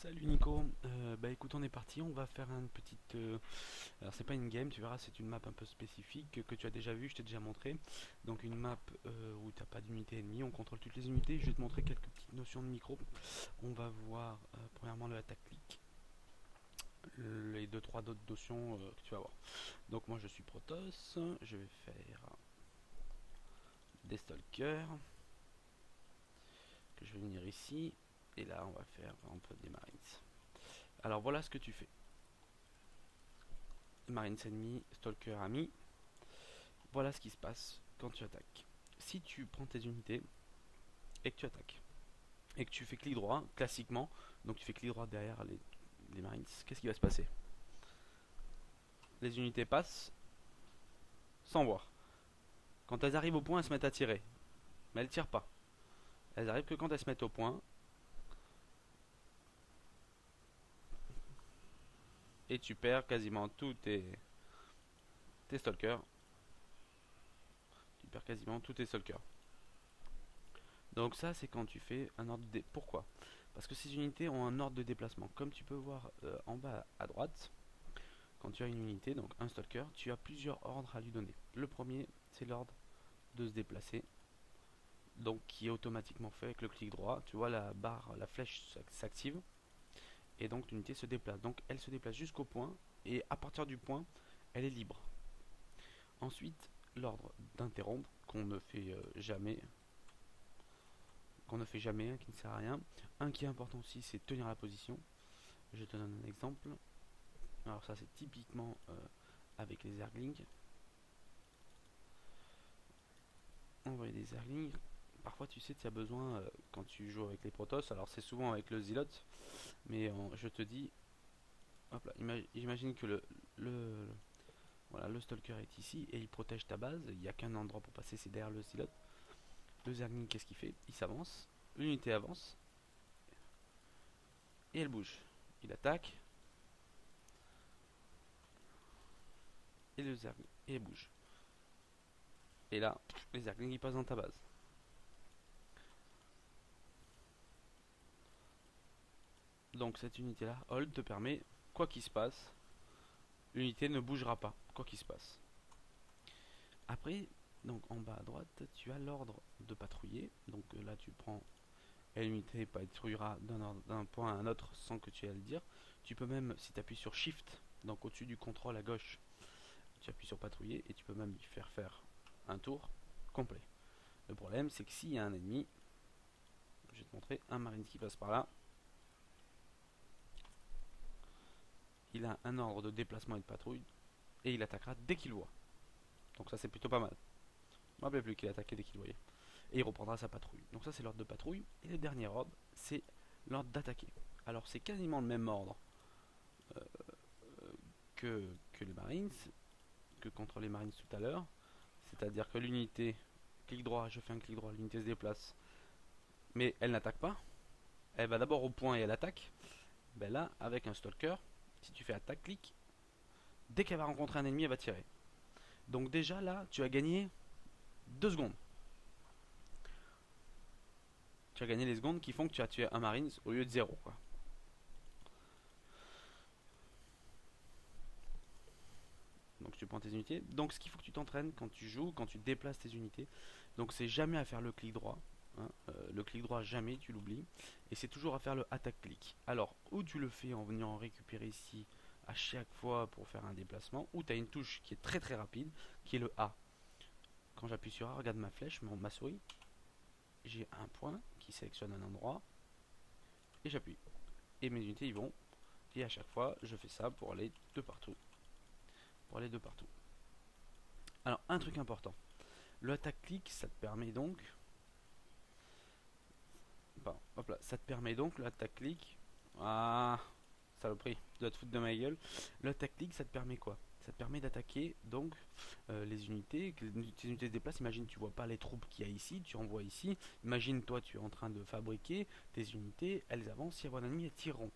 Salut Nico, bah écoute on est parti, on va faire une petite... alors c'est pas une game, tu verras c'est une map un peu spécifique que tu as déjà vu, je t'ai déjà montré. Donc une map où t'as pas d'unité ennemie, on contrôle toutes les unités, je vais te montrer quelques petites notions de micro. On va voir premièrement le attaque click, les deux trois d'autres notions que tu vas voir. Donc moi je suis Protoss, je vais faire des stalkers, que je vais venir ici, et là on va faire un peu des marines. Alors voilà ce que tu fais. Marines ennemis, stalker ami. Voilà ce qui se passe quand tu attaques. Si tu prends tes unités et que tu attaques, et que tu fais clic droit, classiquement, donc tu fais clic droit derrière les marines, qu'est-ce qui va se passer? Les unités passent sans voir. Quand elles arrivent au point, elles se mettent à tirer. Mais elles tirent pas. Elles arrivent que quand elles se mettent au point, et tu perds quasiment tous tes stalkers. Tu perds quasiment tous tes stalkers. Donc ça c'est quand tu fais un ordre de... Pourquoi? Parce que ces unités ont un ordre de déplacement. Comme tu peux voir en bas à droite, quand tu as une unité, donc un stalker, tu as plusieurs ordres à lui donner. Le premier, c'est l'ordre de se déplacer, donc qui est automatiquement fait avec le clic droit. Tu vois la barre, la flèche s'active, et donc l'unité se déplace. Donc elle se déplace jusqu'au point, et à partir du point, elle est libre. Ensuite, l'ordre d'interrompre, qu'on ne fait jamais, qui ne sert à rien. Un qui est important aussi, c'est tenir la position. Je te donne un exemple. Alors ça, c'est typiquement avec les Zerglings. Envoyer des Zerglings. Parfois, tu sais, tu as besoin quand tu joues avec les Protoss. Alors, c'est souvent avec le Zealot, mais je te dis, hop là, imagine que le, voilà, le Stalker est ici et il protège ta base. Il n'y a qu'un endroit pour passer, c'est derrière le Zealot. Le Zergling, qu'est-ce qu'il fait? Il s'avance, l'unité avance et elle bouge. Il attaque et le Zergling et elle bouge. Et là, les Zerglings ils passent dans ta base. Donc cette unité là, hold, te permet, quoi qu'il se passe, l'unité ne bougera pas, quoi qu'il se passe. Après, donc en bas à droite, tu as l'ordre de patrouiller. Donc là tu prends, et l'unité patrouillera d'un point à un autre sans que tu aies à le dire. Tu peux même, si tu appuies sur Shift, donc au-dessus du contrôle à gauche, tu appuies sur patrouiller et tu peux même lui faire un tour complet. Le problème c'est que s'il y a un ennemi, je vais te montrer un marine qui passe par là, il a un ordre de déplacement et de patrouille et il attaquera dès qu'il voit. Donc ça c'est plutôt pas mal. Je me rappelle plus qu'il attaquait dès qu'il voyait. Et il reprendra sa patrouille. Donc ça c'est l'ordre de patrouille. Et le dernier ordre, c'est l'ordre d'attaquer. Alors c'est quasiment le même ordre euh, que les Marines, que contre les Marines tout à l'heure. C'est-à-dire que l'unité, clic droit, je fais un clic droit, l'unité se déplace, mais elle n'attaque pas. Elle va d'abord au point et elle attaque. Ben là, avec un stalker, si tu fais attaque, clic, dès qu'elle va rencontrer un ennemi, elle va tirer. Donc déjà là, tu as gagné 2 secondes. Tu as gagné les secondes qui font que tu as tué un Marines au lieu de 0 quoi. Donc tu prends tes unités. Donc ce qu'il faut que tu t'entraînes quand tu joues, quand tu déplaces tes unités, donc c'est jamais à faire le clic droit. Hein, le clic droit jamais, tu l'oublies. Et c'est toujours à faire le attaque clic. Alors, ou tu le fais en venant récupérer ici à chaque fois pour faire un déplacement, ou tu as une touche qui est très très rapide, qui est le A. Quand j'appuie sur A, regarde ma flèche, ma souris, j'ai un point qui sélectionne un endroit, et j'appuie. Et mes unités y vont. Et à chaque fois, je fais ça pour aller de partout. Pour aller de partout. Alors, un truc important. Le attaque clic, ça te permet donc... Bon, hop là, ça te permet donc, le attaque clic... Ah, saloperie, tu dois te foutre de ma gueule. Le attaque clic, ça te permet quoi? Ça te permet d'attaquer donc les unités, que les unités se déplacent. Imagine, tu vois pas les troupes qu'il y a ici, tu envoies ici. Imagine, toi, tu es en train de fabriquer tes unités, elles avancent, si elles voient un ennemi, elles tireront.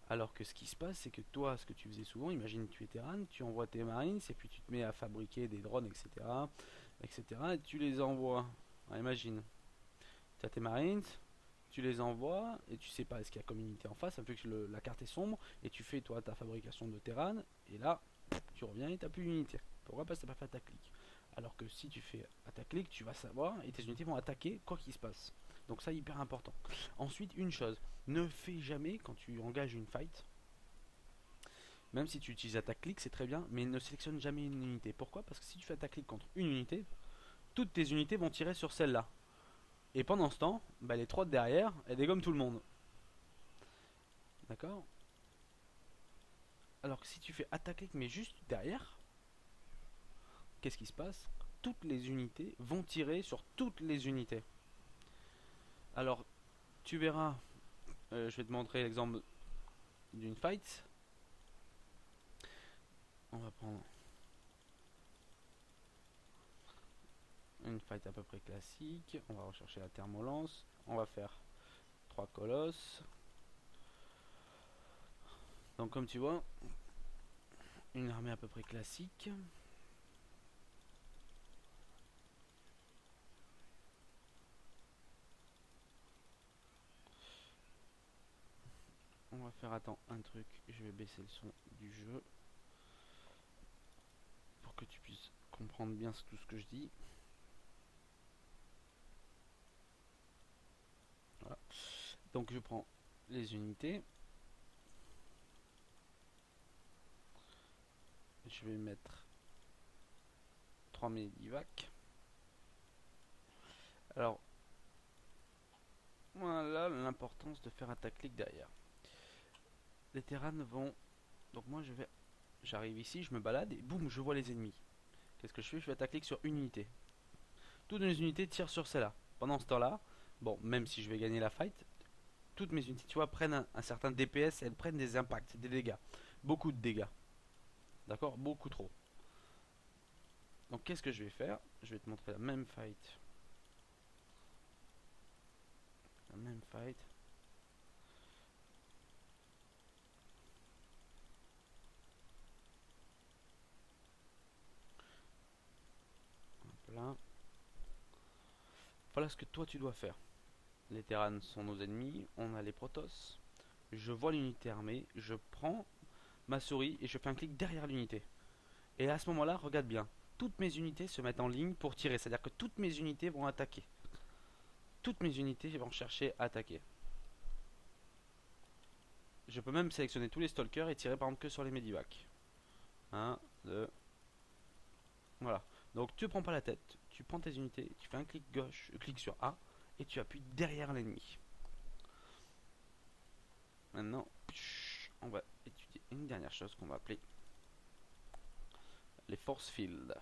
Alors que ce qui se passe, c'est que toi, ce que tu faisais souvent, imagine tu es terran, tu envoies tes marines, et puis tu te mets à fabriquer des drones, etc. etc. et tu les envoies. Alors, imagine, tu as tes marines, tu les envoies et tu sais pas ce qu'il y a comme unité en face, ça fait que la carte est sombre et tu fais toi ta fabrication de terrain et là tu reviens et t'as plus d'unité. Pourquoi? Parce que t'as pas fait attaque clic. Alors que si tu fais attaque clic, tu vas savoir et tes unités vont attaquer quoi qu'il se passe. Donc ça hyper important. Ensuite une chose, ne fais jamais quand tu engages une fight, même si tu utilises attaque clic c'est très bien, mais ne sélectionne jamais une unité. Pourquoi? Parce que si tu fais attaque clic contre une unité, toutes tes unités vont tirer sur celle-là. Et pendant ce temps, bah, les 3 de derrière, elles dégomment tout le monde. D'accord? Alors que si tu fais attaquer mais juste derrière, qu'est-ce qui se passe? Toutes les unités vont tirer sur toutes les unités. Alors, tu verras, je vais te montrer l'exemple d'une fight. On va prendre une fight à peu près classique. On va rechercher la thermolance. On va faire 3 colosses. Donc comme tu vois, une armée à peu près classique. On va faire, attends, un truc, je vais baisser le son du jeu pour que tu puisses comprendre bien tout ce que je dis. Voilà. Donc je prends les unités. Je vais mettre 3 medivac. Alors, voilà l'importance de faire attaque clic derrière. Les terrains vont... Donc moi j'arrive ici, je me balade et boum, je vois les ennemis. Qu'est-ce que je fais? Je fais attaque clic sur une unité. Toutes mes unités tirent sur celle-là. Pendant ce temps-là, bon, même si je vais gagner la fight, toutes mes unités, tu vois, prennent un certain DPS, elles prennent des impacts, des dégâts. Beaucoup de dégâts. D'accord? Beaucoup trop. Donc qu'est-ce que je vais faire? Je vais te montrer la même fight. La même fight. Hop là. Voilà ce que toi tu dois faire. Les Terrans sont nos ennemis, on a les Protoss. Je vois l'unité armée, je prends ma souris et je fais un clic derrière l'unité. Et à ce moment-là, regarde bien, toutes mes unités se mettent en ligne pour tirer, c'est-à-dire que toutes mes unités vont attaquer. Toutes mes unités vont chercher à attaquer. Je peux même sélectionner tous les stalkers et tirer par exemple que sur les medivacs. 1, 2. Voilà. Donc tu ne prends pas la tête, tu prends tes unités, tu fais un clic gauche, clic sur A et tu appuies derrière l'ennemi. Maintenant, on va étudier une dernière chose qu'on va appeler les force fields.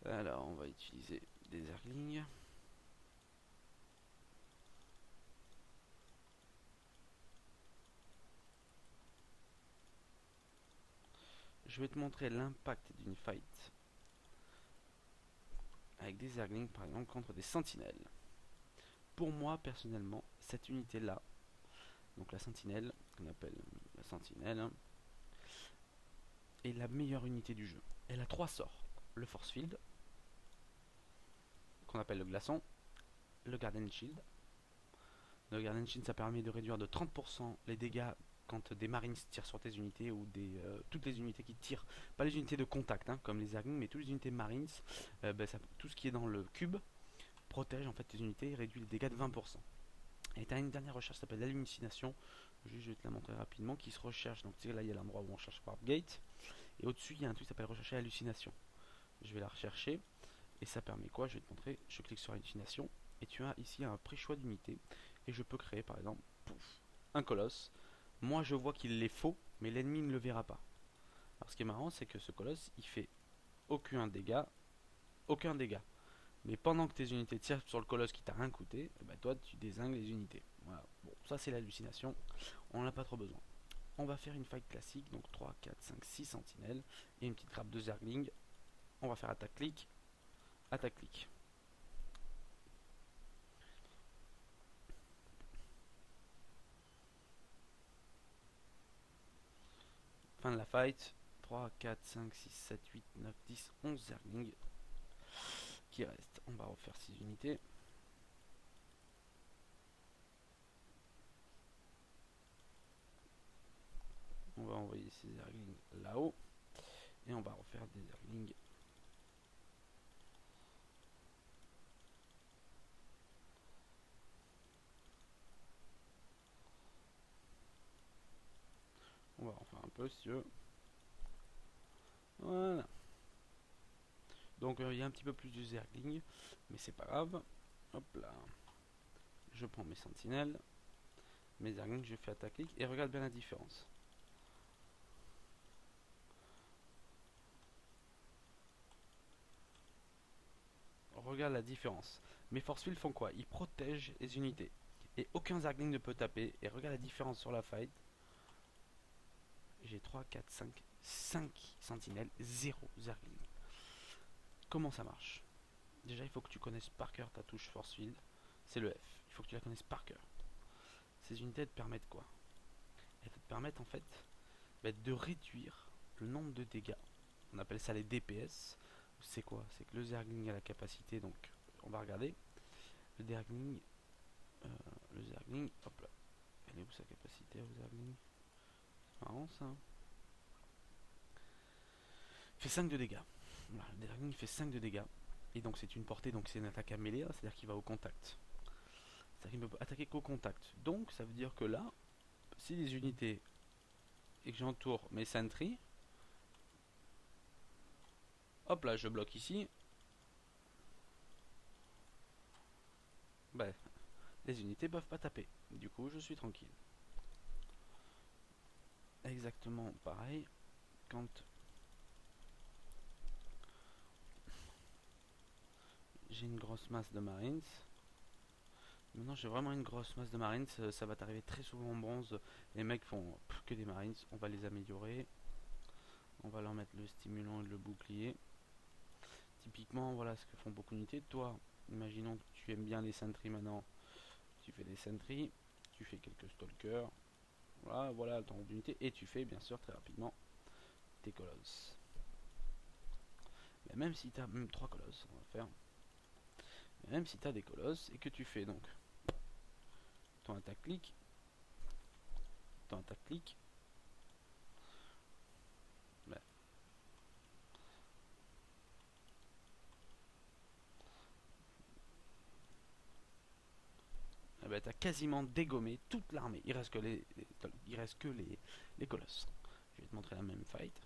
Alors, on va utiliser des Zerglings. Je vais te montrer l'impact d'une fight avec des Zerglings par exemple contre des sentinelles. Pour moi personnellement, cette unité là, donc la sentinelle, qu'on appelle la sentinelle, est la meilleure unité du jeu. Elle a 3 sorts: le force field, qu'on appelle le glaçon, le Guardian Shield. Le Guardian Shield, ça permet de réduire de 30% les dégâts quand des marines tirent sur tes unités ou toutes les unités qui tirent, pas les unités de contact hein, comme les Zerglings, mais toutes les unités marines, tout ce qui est dans le cube protège en fait tes unités et réduit les dégâts de 20%. Et tu as une dernière recherche qui s'appelle l'hallucination, je vais te la montrer rapidement, qui se recherche. Donc là il y a l'endroit où on cherche Warp Gate, et au-dessus il y a un truc qui s'appelle rechercher hallucination. Je vais la rechercher, et ça permet quoi? Je vais te montrer, je clique sur hallucination, et tu as ici un pré-choix d'unité, et je peux créer par exemple un colosse. Moi je vois qu'il est faux, mais l'ennemi ne le verra pas. Alors ce qui est marrant, c'est que ce colosse, il fait aucun dégât, aucun dégât. Mais pendant que tes unités tirent sur le colosse qui t'a rien coûté, bah toi tu dézingues les unités. Voilà. Bon, ça c'est l'hallucination, on n'a pas trop besoin. On va faire une fight classique, donc 3, 4, 5, 6 sentinelles et une petite grappe de Zergling. On va faire attaque clic, attaque clic. Fin de la fight. 3, 4, 5, 6, 7, 8, 9, 10, 11 Zergling qui restent. On va refaire 6 unités. On va envoyer ces Zerglings là-haut. Et on va refaire des Zerglings. On va en faire un peu si tu veux. Voilà. Donc il y a un petit peu plus de Zergling, mais c'est pas grave. Hop là. Je prends mes sentinelles, mes Zerglings, je fais attaque clic et regarde bien la différence. Regarde la différence. Mes force field font quoi? Ils protègent les unités. Et aucun Zergling ne peut taper. Et regarde la différence sur la fight. J'ai 3, 4, 5 sentinelles, 0 Zergling. Comment ça marche? Déjà, il faut que tu connaisses par cœur ta touche force field. C'est le F. Il faut que tu la connaisses par cœur. Ces unités te permettent quoi? Elles te permettent en fait de réduire le nombre de dégâts. On appelle ça les DPS. C'est quoi? C'est que le Zergling a la capacité, donc on va regarder. Le Zergling, hop là. Elle est où sa capacité au Zergling? C'est marrant ça. Il fait 5 de dégâts. Voilà, le Zergling fait 5 de dégâts. Et donc c'est une portée, donc c'est une attaque à mêlée, c'est-à-dire qu'il va au contact. C'est-à-dire qu'il ne peut attaquer qu'au contact. Donc ça veut dire que là, si les unités et que j'entoure mes sentries, hop là, je bloque ici. Les unités peuvent pas taper. Du coup, je suis tranquille. Exactement pareil quand j'ai une grosse masse de marines. Maintenant, j'ai vraiment une grosse masse de marines. Ça va t'arriver très souvent en bronze. Les mecs font que des marines. On va les améliorer. On va leur mettre le stimulant et le bouclier. Typiquement, voilà ce que font beaucoup d'unités. Toi, imaginons que tu aimes bien les sentries maintenant. Tu fais des sentries. Tu fais quelques stalkers. Voilà ton nombre d'unités. Et tu fais bien sûr très rapidement tes colosses. Mais même si tu as même 3 colosses, on va faire. Mais même si tu as des colosses et que tu fais donc ton attaque clic, ton attaque clic, bah, tu as quasiment dégommé toute l'armée. Il reste que les colosses. Je vais te montrer la même fight.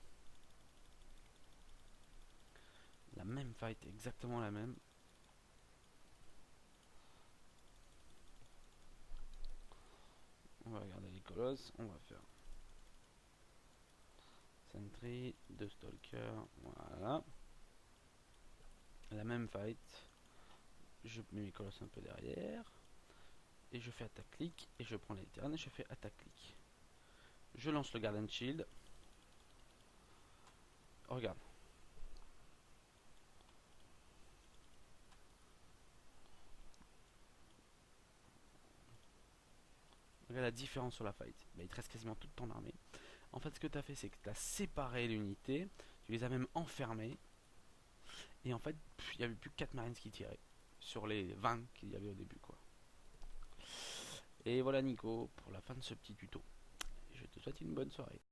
La même fight, exactement la même. On va regarder les colosses. On va faire Sentry, 2 Stalkers. Voilà. La même fight. Je mets mes colosses un peu derrière. Et je fais attaque clic. Et je prends les terrains et je fais attaque clic. Je lance le Garden Shield. Regarde. Regarde la différence sur la fight. Il te reste quasiment toute ton armée. En fait, ce que tu as fait, c'est que tu as séparé l'unité. Tu les as même enfermés. Et en fait, il n'y avait plus que 4 marines qui tiraient. Sur les 20 qu'il y avait au début, quoi. Et voilà Nico, pour la fin de ce petit tuto. Je te souhaite une bonne soirée.